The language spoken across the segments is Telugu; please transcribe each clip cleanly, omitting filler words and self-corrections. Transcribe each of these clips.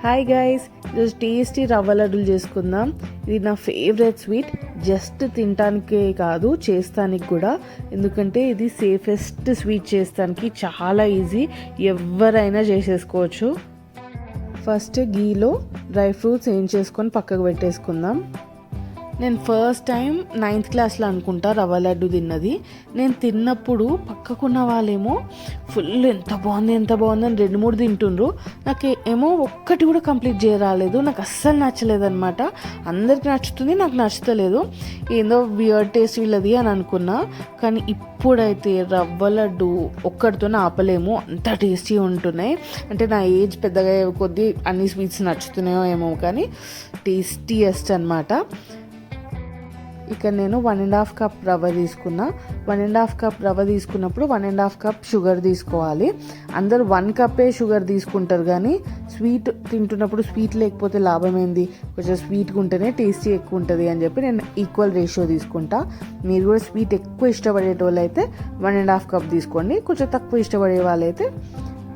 హాయ్ గైస్, ఈరోజు టేస్టీ రవ్వ లడ్డూలు చేసుకుందాం. ఇది నా ఫేవరెట్ స్వీట్. జస్ట్ తినటానికే కాదు, చేస్తానికి కూడా. ఎందుకంటే ఇది సేఫెస్ట్ స్వీట్ చేస్తానికి చాలా ఈజీ, ఎవరైనా చేసేసుకోవచ్చు. ఫస్ట్ గీలో డ్రై ఫ్రూట్స్ ఏం చేసుకొని పక్కకు పెట్టేసుకుందాం. నేను ఫస్ట్ టైం 9th క్లాస్లో అనుకుంటా రవ్వ లడ్డు తిన్నది. నేను తిన్నప్పుడు పక్కకున్న వాళ్ళేమో ఫుల్ ఎంత బాగుంది అని 2-3 తింటుండ్రు. నాకు ఏమో ఒక్కటి కూడా కంప్లీట్ చేయరాలేదు. నాకు అస్సలు నచ్చలేదన్నమాట. అందరికి నచ్చుతుంది, నాకు నచ్చుతలేదు. ఏందో వియర్డ్ టేస్ట్ వీళ్ళది అని అనుకున్నా. కానీ ఇప్పుడైతే రవ్వ లడ్డు ఒక్కడితోనే ఆపలేము, అంత టేస్టీ ఉంటున్నాయి. అంటే నా ఏజ్ పెద్దగా కొద్దీ అన్ని స్వీట్స్ నచ్చుతున్నాయో ఏమో, కానీ టేస్టీయెస్ట్ అనమాట. ఇక్కడ నేను 1.5 కప్ రవ్వ తీసుకున్నా. 1.5 కప్ రవ్వ తీసుకున్నప్పుడు 1.5 కప్ షుగర్ తీసుకోవాలి. అందరు 1 కప్పే షుగర్ తీసుకుంటారు, కానీ స్వీట్ తింటున్నప్పుడు స్వీట్ లేకపోతే లాభం ఏంది, కొంచెం స్వీట్గా ఉంటేనే టేస్టీ ఎక్కువ ఉంటుంది అని చెప్పి నేను ఈక్వల్ రేషియో తీసుకుంటా. మీరు కూడా స్వీట్ ఎక్కువ ఇష్టపడేటోళ్ళు అయితే 1.5 కప్ తీసుకోండి. కొంచెం తక్కువ ఇష్టపడే వాళ్ళైతే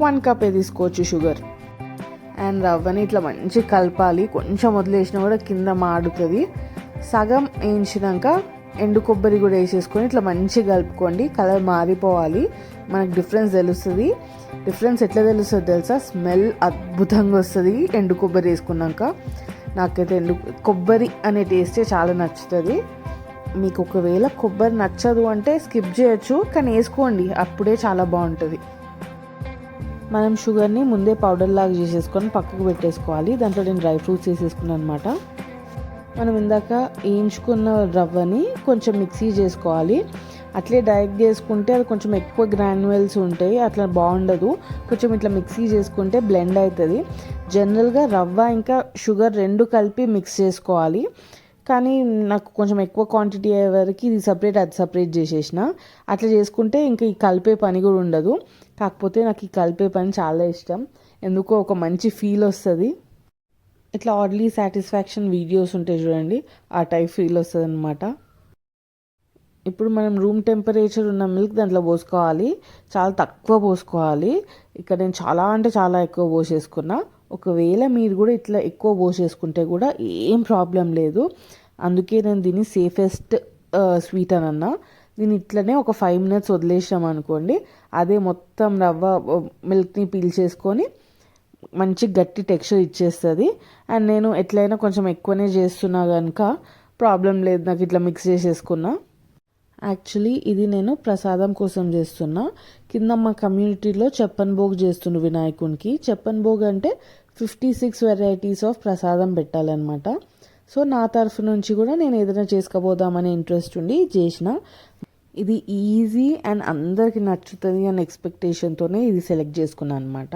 1 కప్పే తీసుకోవచ్చు షుగర్. అండ్ రవ్వని ఇట్లా మంచిగా కలపాలి. కొంచెం వదిలేసినా కూడా కింద మాడుతుంది. సగం వేయించినాక ఎండు కొబ్బరి కూడా వేసేసుకొని ఇట్లా మంచిగా కలుపుకోండి. కలర్ మారిపోవాలి, మనకు డిఫరెన్స్ తెలుస్తుంది. డిఫరెన్స్ ఎట్లా తెలుస్తుంది తెలుసా? స్మెల్ అద్భుతంగా వస్తుంది ఎండు కొబ్బరి వేసుకున్నాక. నాకైతే ఎండు కొబ్బరి అనే టేస్టే చాలా నచ్చుతుంది. మీకు ఒకవేళ కొబ్బరి నచ్చదు అంటే స్కిప్ చేయొచ్చు, కానీ వేసుకోండి, అప్పుడే చాలా బాగుంటుంది. మనం షుగర్ని ముందే పౌడర్ లాగా చేసేసుకొని పక్కకు పెట్టేసుకోవాలి. దాంట్లో నేను డ్రై ఫ్రూట్స్ వేసేసుకున్నాను అనమాట. మనం ఇందాక వేయించుకున్న రవ్వని కొంచెం మిక్సీ చేసుకోవాలి. అట్లే డైరెక్ట్ చేసుకుంటే అది కొంచెం ఎక్కువ గ్రాన్యువల్స్ ఉంటాయి, అట్లా బాగుండదు. కొంచెం ఇట్లా మిక్సీ చేసుకుంటే బ్లెండ్ అవుతుంది. జనరల్గా రవ్వ ఇంకా షుగర్ రెండు కలిపి మిక్స్ చేసుకోవాలి, కానీ నాకు కొంచెం ఎక్కువ క్వాంటిటీ అయ్యే వరకు ఇది సపరేట్ అది సపరేట్ చేసేసిన. అట్లా చేసుకుంటే ఇంకా ఈ కలిపే పని కూడా ఉండదు. కాకపోతే నాకు ఈ కలిపే పని చాలా ఇష్టం, ఎందుకో ఒక మంచి ఫీల్ వస్తుంది. ఇట్లా ఆడ్లీ సాటిస్ఫాక్షన్ వీడియోస్ ఉంటాయి చూడండి, ఆ టైప్ ఫీల్ వస్తుంది అనమాట. ఇప్పుడు మనం రూమ్ టెంపరేచర్ ఉన్న మిల్క్ దాంట్లో పోసుకోవాలి. చాలా తక్కువ పోసుకోవాలి. ఇక్కడ నేను చాలా అంటే చాలా ఎక్కువ పోసేసుకున్నా. ఒకవేళ మీరు కూడా ఇట్లా ఎక్కువ పోసేసుకుంటే కూడా ఏం ప్రాబ్లం లేదు. అందుకే నేను దీన్ని సేఫెస్ట్ స్వీట్ అని అన్నా. దీన్ని ఇట్లనే ఒక 5 minutes వదిలేసాం అనుకోండి, అదే మొత్తం రవ్వ మిల్క్ని పీల్చేసుకొని మంచి గట్టి టెక్స్చర్ ఇచ్చేస్తుంది. అండ్ నేను ఎట్లయినా కొంచెం ఎక్కువనే చేస్తున్నా కనుక ప్రాబ్లం లేదు, నాకు ఇట్లా మిక్స్ చేసేసుకున్నా. యాక్చువల్లీ ఇది నేను ప్రసాదం కోసం చేస్తున్నా. కింద మా కమ్యూనిటీలో చెప్పన్ భోగ్ చేస్తుండ్రు వినాయకునికి. చెప్పన్ భోగ్ అంటే 56 వెరైటీస్ ఆఫ్ ప్రసాదం పెట్టాలన్నమాట. సో నా తరఫు నుంచి కూడా నేను ఏదైనా చేసుకోబోదామనే ఇంట్రెస్ట్ ఉండి చేసిన. ఇది ఈజీ అండ్ అందరికి నచ్చుతుంది అనే ఎక్స్పెక్టేషన్తోనే ఇది సెలెక్ట్ చేసుకున్నాను అనమాట.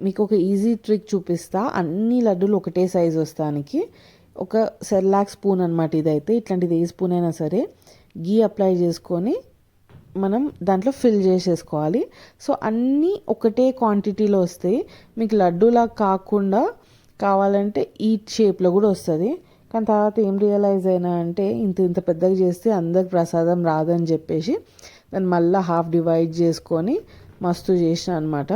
మీకు ఒక ఈజీ ట్రిక్ చూపిస్తా. అన్ని లడ్డూలు ఒకటే సైజ్ వస్తానికి ఒక సెర్లాక్ స్పూన్ అనమాట. ఇదైతే ఇట్లాంటిది ఏ స్పూన్ అయినా సరే గీ అప్లై చేసుకొని మనం దాంట్లో ఫిల్ చేసేసుకోవాలి. సో అన్నీ ఒకటే క్వాంటిటీలో వస్తాయి. మీకు లడ్డూలా కాకుండా కావాలంటే ఈ షేప్లో కూడా వస్తుంది. కానీ తర్వాత ఏం రియలైజ్ అయినా అంటే ఇంత పెద్దగా చేస్తే అందరికి ప్రసాదం రాదని చెప్పేసి దాన్ని మళ్ళీ హాఫ్ డివైడ్ చేసుకొని మస్తు చేసిన అనమాట.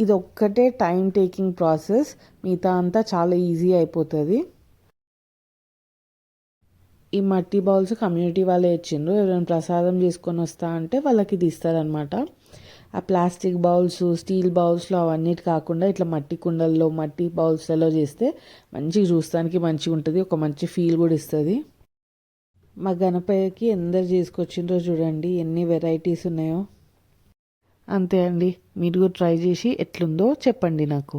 ఇది ఒక్కటే టైం టేకింగ్ ప్రాసెస్, మిగతా అంతా చాలా ఈజీ అయిపోతుంది. ఈ మట్టి బౌల్స్ కమ్యూనిటీ వాళ్ళే ఇచ్చిండ్రు. ఎవరైనా ప్రసాదం చేసుకొని వస్తా అంటే వాళ్ళకి ఇది ఇస్తారనమాట. ఆ ప్లాస్టిక్ బౌల్స్, స్టీల్ బౌల్స్లో అవన్నిటి కాకుండా ఇట్లా మట్టి కుండల్లో, మట్టి బౌల్స్లలో చేస్తే మంచిగా చూస్తానికి మంచిగా ఉంటుంది, ఒక మంచి ఫీల్ కూడా ఇస్తుంది. మా గణపయ్యకి ఎందరు చేసుకొచ్చిండ్రో చూడండి, ఎన్ని వెరైటీస్ ఉన్నాయో. అంతే అండి, మీరు కూడా ట్రై చేసి ఎట్లుందో చెప్పండి నాకు.